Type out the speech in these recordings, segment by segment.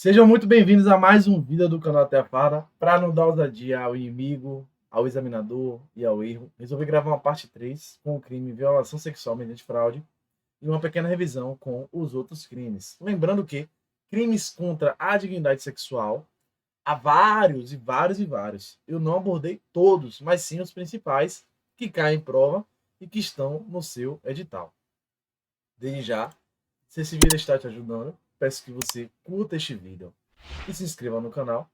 Sejam muito bem-vindos a mais um vídeo do canal Até a Farda. Para não dar ousadia ao inimigo, ao examinador e ao erro, resolvi gravar uma parte 3 com o crime violação sexual mediante fraude e uma pequena revisão com os outros crimes. Lembrando que crimes contra a dignidade sexual há vários e vários e vários. Eu não abordei todos, mas sim os principais que caem em prova e que estão no seu edital. Desde já, se esse vídeo está te ajudando, peço que você curta este vídeo e se inscreva no canal,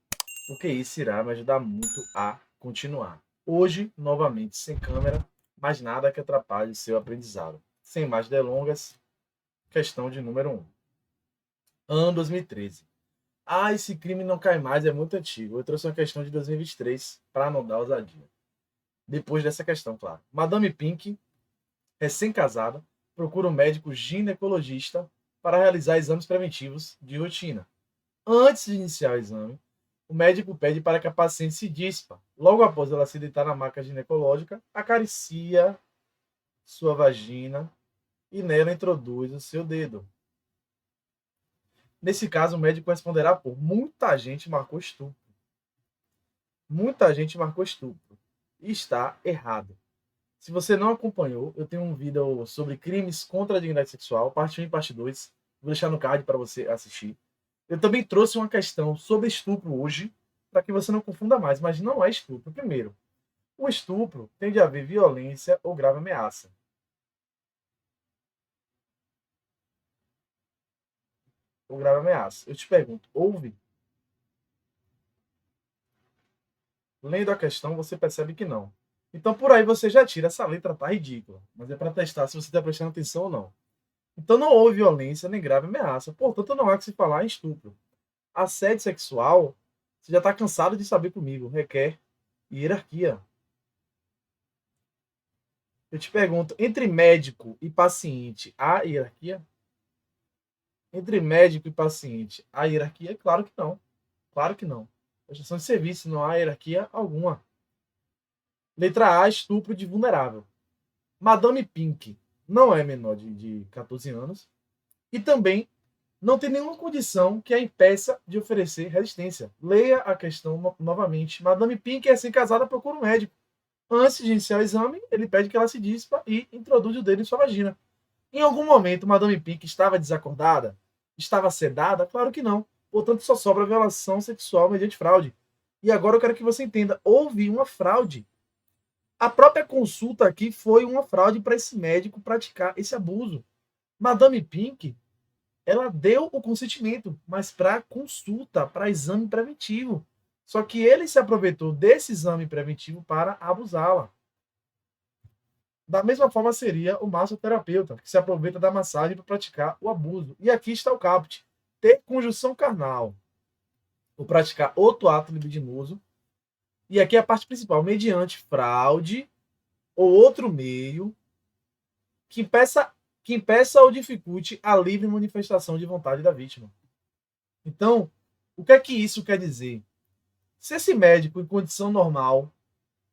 porque isso irá me ajudar muito a continuar. Hoje, novamente, sem câmera, mas nada que atrapalhe seu aprendizado. Sem mais delongas, questão de número 1. Ano 2013. Esse crime não cai mais, é muito antigo. Eu trouxe uma questão de 2023 para não dar ousadia. Depois dessa questão, claro. Madame Pink, recém-casada, procura um médico ginecologista para realizar exames preventivos de rotina. Antes de iniciar o exame, o médico pede para que a paciente se dispa. Logo após ela se deitar na maca ginecológica, acaricia sua vagina e nela introduz o seu dedo. Nesse caso, o médico responderá por muita gente marcou estupro. Muita gente marcou estupro. E está errado. Se você não acompanhou, eu tenho um vídeo sobre crimes contra a dignidade sexual, parte 1 e parte 2. Vou deixar no card para você assistir. Eu também trouxe uma questão sobre estupro hoje, para que você não confunda mais, mas não é estupro. Primeiro, o estupro tem de haver violência ou grave ameaça. Ou grave ameaça. Eu te pergunto, houve? Lendo a questão, você percebe que não. Então, por aí você já tira essa letra, tá ridícula. Mas é para testar se você está prestando atenção ou não. Então, não houve violência nem grave ameaça. Portanto, não há que se falar em estupro. Assédio sexual, você já está cansado de saber comigo, requer hierarquia. Eu te pergunto, entre médico e paciente, há hierarquia? Entre médico e paciente, há hierarquia? Claro que não. Claro que não. Prestação de serviço, não há hierarquia alguma. Letra A, estupro de vulnerável. Madame Pink não é menor de 14 anos e também não tem nenhuma condição que a impeça de oferecer resistência. Leia a questão novamente. Madame Pink é recém-casada, procura um médico. Antes de iniciar o exame, ele pede que ela se dispa e introduz o dedo em sua vagina. Em algum momento, Madame Pink estava desacordada? Estava sedada? Claro que não. Portanto, só sobra violação sexual mediante fraude. E agora eu quero que você entenda: houve uma fraude. A própria consulta aqui foi uma fraude para esse médico praticar esse abuso. Madame Pink, ela deu o consentimento, mas para consulta, para exame preventivo. Só que ele se aproveitou desse exame preventivo para abusá-la. Da mesma forma seria o massoterapeuta, que se aproveita da massagem para praticar o abuso. E aqui está o caput: ter conjunção carnal ou praticar outro ato libidinoso. E aqui é a parte principal: mediante fraude ou outro meio que impeça ou dificulte a livre manifestação de vontade da vítima. Então, o que é que isso quer dizer? Se esse médico, em condição normal,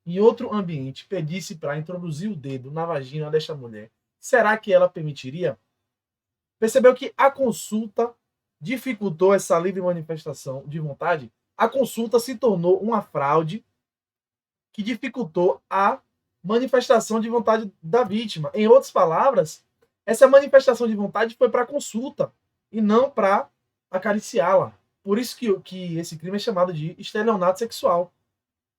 em outro ambiente, pedisse para introduzir o dedo na vagina desta mulher, será que ela permitiria? Percebeu que a consulta dificultou essa livre manifestação de vontade? A consulta se tornou uma fraude que dificultou a manifestação de vontade da vítima. Em outras palavras, essa manifestação de vontade foi para consulta e não para acariciá-la. Por isso que esse crime é chamado de estelionato sexual.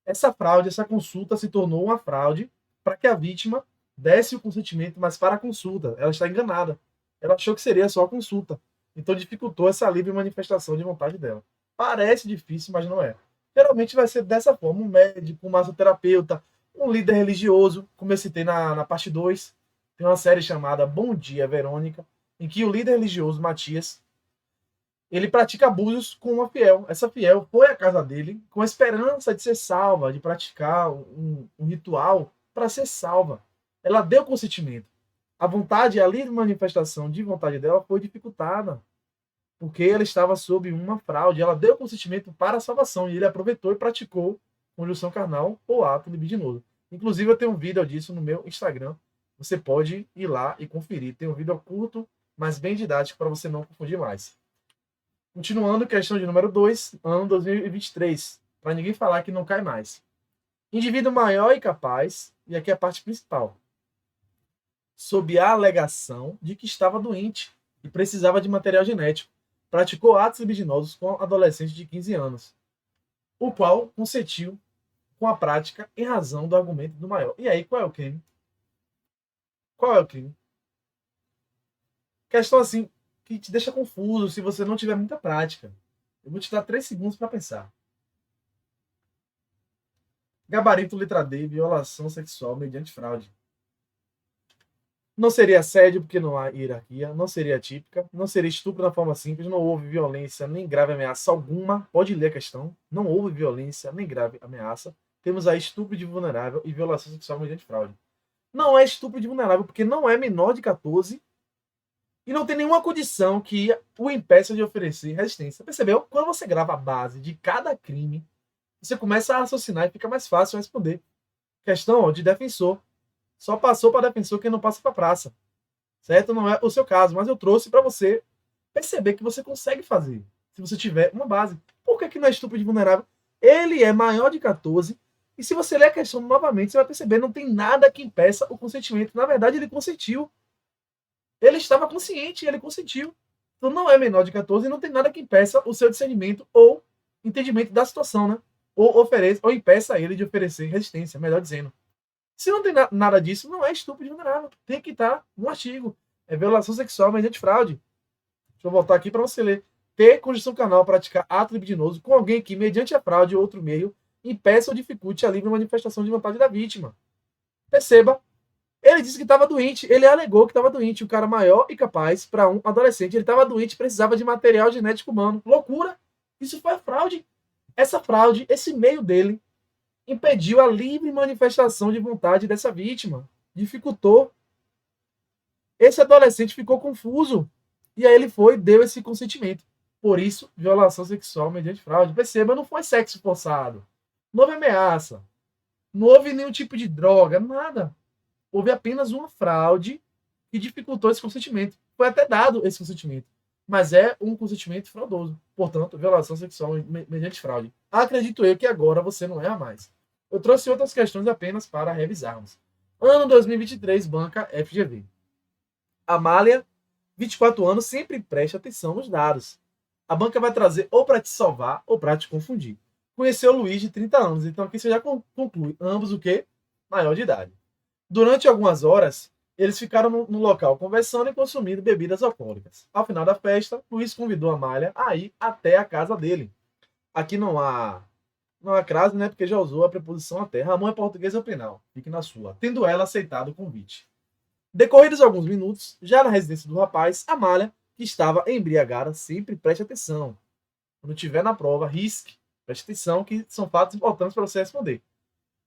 Essa fraude, essa consulta se tornou uma fraude para que a vítima desse o consentimento, mas para a consulta. Ela está enganada. Ela achou que seria só a consulta. Então dificultou essa livre manifestação de vontade dela. Parece difícil, mas não é. Geralmente vai ser dessa forma: um médico, um massoterapeuta, um líder religioso, como eu citei na parte 2. Tem uma série chamada Bom Dia, Verônica, em que o líder religioso, Matias, ele pratica abusos com uma fiel. Essa fiel foi à casa dele com a esperança de ser salva, de praticar um ritual para ser salva. Ela deu consentimento. A vontade, a livre manifestação de vontade dela foi dificultada, porque ela estava sob uma fraude. Ela deu consentimento para a salvação e ele aproveitou e praticou conjunção carnal ou ato libidinoso. Inclusive, eu tenho um vídeo disso no meu Instagram. Você pode ir lá e conferir. Tem um vídeo curto, mas bem didático para você não confundir mais. Continuando, questão de número 2, ano 2023. Para ninguém falar que não cai mais. Indivíduo maior e capaz, e aqui é a parte principal, sob a alegação de que estava doente e precisava de material genético, praticou atos libidinosos com adolescente de 15 anos, o qual consentiu com a prática em razão do argumento do maior. E aí, qual é o crime? Qual é o crime? Questão assim que te deixa confuso se você não tiver muita prática. Eu vou te dar 3 segundos para pensar. Gabarito letra D, violação sexual mediante fraude. Não seria assédio porque não há hierarquia, não seria típica, não seria estupro na forma simples, não houve violência nem grave ameaça alguma. Pode ler a questão. Não houve violência nem grave ameaça. Temos aí estupro de vulnerável e violação sexual mediante fraude. Não é estupro de vulnerável porque não é menor de 14 e não tem nenhuma condição que o impeça de oferecer resistência. Percebeu? Quando você grava a base de cada crime, você começa a raciocinar e fica mais fácil responder. Questão de defensor. Só passou para defensor quem não passa para praça. Certo? Não é o seu caso, mas eu trouxe para você perceber que você consegue fazer, se você tiver uma base. Por que não é estupro de vulnerável? Ele é maior de 14, e se você ler a questão novamente, você vai perceber, não tem nada que impeça o consentimento. Na verdade, ele consentiu. Ele estava consciente, ele consentiu. Então não é menor de 14 e não tem nada que impeça o seu discernimento ou entendimento da situação, né? Ou ofereça, ou impeça ele de oferecer resistência, melhor dizendo. Se não tem nada disso, não é estupro de vulnerável. Tem que estar no artigo. É violação sexual mediante fraude. Deixa eu voltar aqui para você ler. Ter conjunção carnal, praticar ato libidinoso com alguém que, mediante a fraude ou outro meio, impeça ou dificulte a livre manifestação de vontade da vítima. Perceba, ele disse que estava doente, ele alegou que estava doente. O cara maior e capaz para um adolescente, ele estava doente, precisava de material genético humano. Loucura! Isso foi fraude. Essa fraude, esse meio dele, impediu a livre manifestação de vontade dessa vítima. Dificultou. Esse adolescente ficou confuso. E aí ele deu esse consentimento. Por isso, violação sexual mediante fraude. Perceba, não foi sexo forçado. Não houve ameaça. Não houve nenhum tipo de droga, nada. Houve apenas uma fraude que dificultou esse consentimento. Foi até dado esse consentimento. Mas é um consentimento fraudoso. Portanto, violação sexual mediante fraude. Acredito eu que agora você não erra mais. Eu trouxe outras questões apenas para revisarmos. Ano 2023, banca FGV. Amália, 24 anos, sempre preste atenção nos dados. A banca vai trazer ou para te salvar ou para te confundir. Conheceu o Luiz, de 30 anos. Então aqui você já conclui. Ambos o quê? Maior de idade. Durante algumas horas, eles ficaram no local conversando e consumindo bebidas alcoólicas. Ao final da festa, Luiz convidou a Amália a ir até a casa dele. Aqui não há crase, né? Porque já usou a preposição até. Ramon é português ou penal. Fique na sua. Tendo ela aceitado o convite. Decorridos alguns minutos, já na residência do rapaz, Amália, que estava embriagada, sempre preste atenção. Quando estiver na prova, risque. Preste atenção que são fatos importantes para você responder.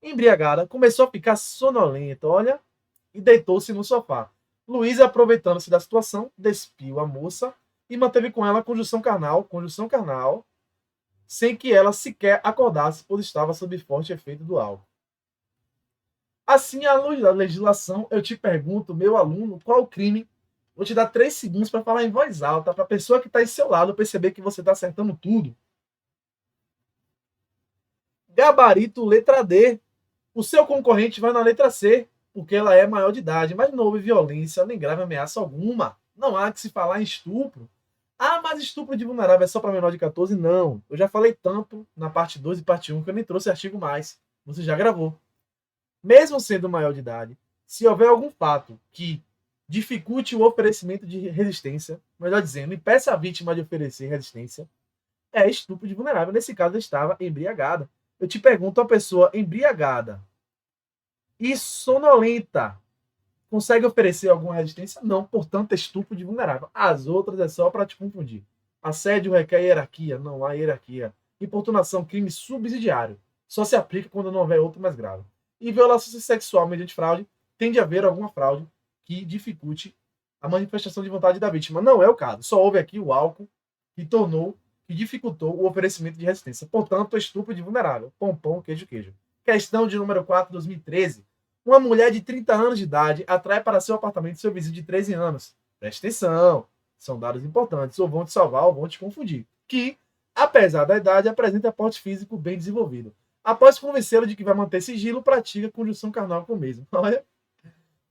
Embriagada, começou a ficar sonolenta, olha, e deitou-se no sofá. Luiz, aproveitando-se da situação, despiu a moça e manteve com ela conjunção carnal, sem que ela sequer acordasse, pois estava sob forte efeito do álcool. Assim, à luz da legislação, eu te pergunto, meu aluno, qual o crime? Vou te dar 3 segundos para falar em voz alta, para a pessoa que está em seu lado perceber que você está acertando tudo. Gabarito, letra D. O seu concorrente vai na letra C, porque ela é maior de idade, mas não houve violência nem grave ameaça alguma. Não há que se falar em estupro. Ah, mas estupro de vulnerável é só para menor de 14? Não. Eu já falei tanto na parte 2 e parte 1 que eu nem trouxe artigo mais. Você já gravou. Mesmo sendo maior de idade, se houver algum fato que dificulte o oferecimento de resistência, melhor dizendo, impeça a vítima de oferecer resistência, é estupro de vulnerável. Nesse caso, ela estava embriagada. Eu te pergunto, a pessoa embriagada e sonolenta consegue oferecer alguma resistência? Não, portanto, é estupro de vulnerável. As outras é só para te confundir. Assédio requer hierarquia, não há hierarquia. Importunação, crime subsidiário. Só se aplica quando não houver outro mais grave. E violação sexual mediante fraude, tende a haver alguma fraude que dificulte a manifestação de vontade da vítima. Não é o caso. Só houve aqui o álcool que dificultou o oferecimento de resistência. Portanto, estupro de vulnerável. Pão, pão, queijo, queijo. Questão de número 4, 2013. Uma mulher de 30 anos de idade atrai para seu apartamento seu vizinho de 13 anos. Preste atenção. São dados importantes. Ou vão te salvar ou vão te confundir. que, apesar da idade, apresenta porte físico bem desenvolvido. Após convencê-lo de que vai manter sigilo, pratica conjunção carnal com o mesmo. Olha,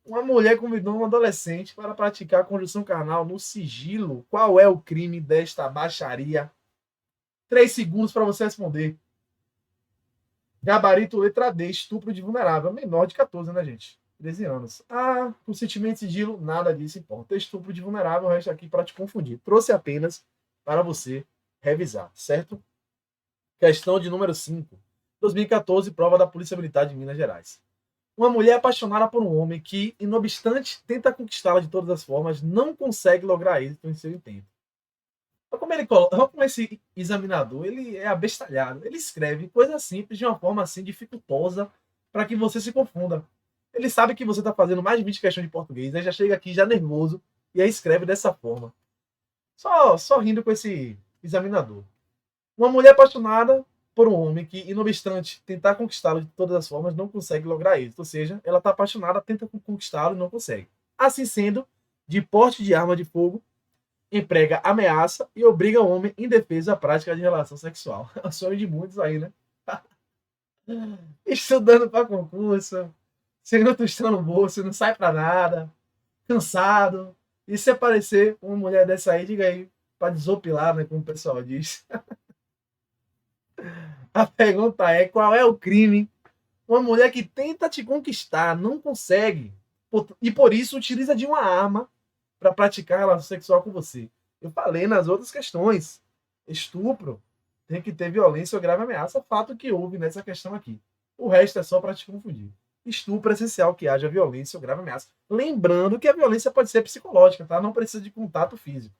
uma mulher convidou um adolescente para praticar conjunção carnal no sigilo. Qual é o crime desta baixaria? 3 segundos para você responder. Gabarito letra D, estupro de vulnerável. Menor de 14, né, gente? 13 anos. Ah, consentimento e sigilo, nada disso importa. Estupro de vulnerável, o resto aqui para te confundir. Trouxe apenas para você revisar, certo? Questão de número 5. 2014, prova da Polícia Militar de Minas Gerais. Uma mulher apaixonada por um homem que, não obstante, tenta conquistá-la de todas as formas, não consegue lograr êxito em seu intento. Olha como esse examinador ele é abestalhado. Ele escreve coisas simples de uma forma assim dificultosa para que você se confunda. Ele sabe que você está fazendo mais de 20 questões de português, aí já chega aqui já nervoso e aí escreve dessa forma. Só rindo com esse examinador. Uma mulher apaixonada por um homem que, não obstante tentar conquistá-lo de todas as formas, não consegue lograr êxito. Ou seja, ela está apaixonada, tenta conquistá-lo e não consegue. Assim sendo, de porte de arma de fogo, emprega ameaça e obriga o homem indefeso à prática de relação sexual. É o sonho de muitos aí, né? Estudando para concurso, sem tostão no bolso, não sai para nada, cansado. E se aparecer uma mulher dessa aí, diga aí, para desopilar, né, como o pessoal diz. A pergunta é, qual é o crime? Uma mulher que tenta te conquistar, não consegue, e por isso utiliza de uma arma para praticar relação sexual com você. Eu falei nas outras questões. Estupro tem que ter violência ou grave ameaça, fato que houve nessa questão aqui. O resto é só para te confundir. Estupro é essencial que haja violência ou grave ameaça. Lembrando que a violência pode ser psicológica, tá? Não precisa de contato físico.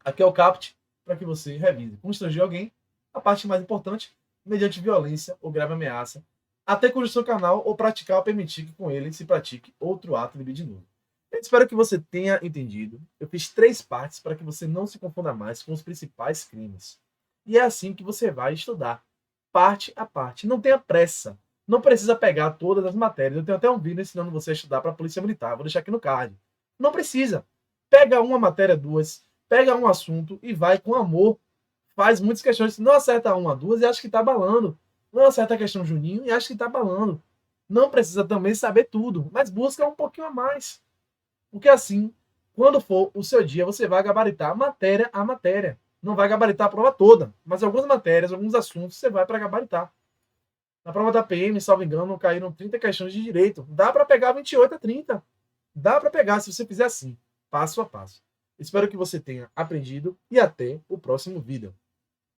Aqui é o CAPT para que você revise. Constranger alguém, a parte mais importante, mediante violência ou grave ameaça, até conjunção carnal ou praticar ou permitir que com ele se pratique outro ato libidinoso. Eu espero que você tenha entendido. Eu fiz 3 partes para que você não se confunda mais com os principais crimes. E é assim que você vai estudar, parte a parte. Não tenha pressa. Não precisa pegar todas as matérias. Eu tenho até um vídeo ensinando você a estudar para a Polícia Militar. Vou deixar aqui no card. Não precisa. Pega uma matéria, 2, pega um assunto e vai com amor. Faz muitas questões. Não acerta uma, 2 e acha que está balando. Não acerta a questão Juninho e acha que está balando. Não precisa também saber tudo, mas busca um pouquinho a mais. Porque assim, quando for o seu dia, você vai gabaritar matéria a matéria. Não vai gabaritar a prova toda, mas algumas matérias, alguns assuntos, você vai para gabaritar. Na prova da PM, salvo engano, caíram 30 questões de direito. Dá para pegar 28 a 30. Dá para pegar se você fizer assim, passo a passo. Espero que você tenha aprendido e até o próximo vídeo.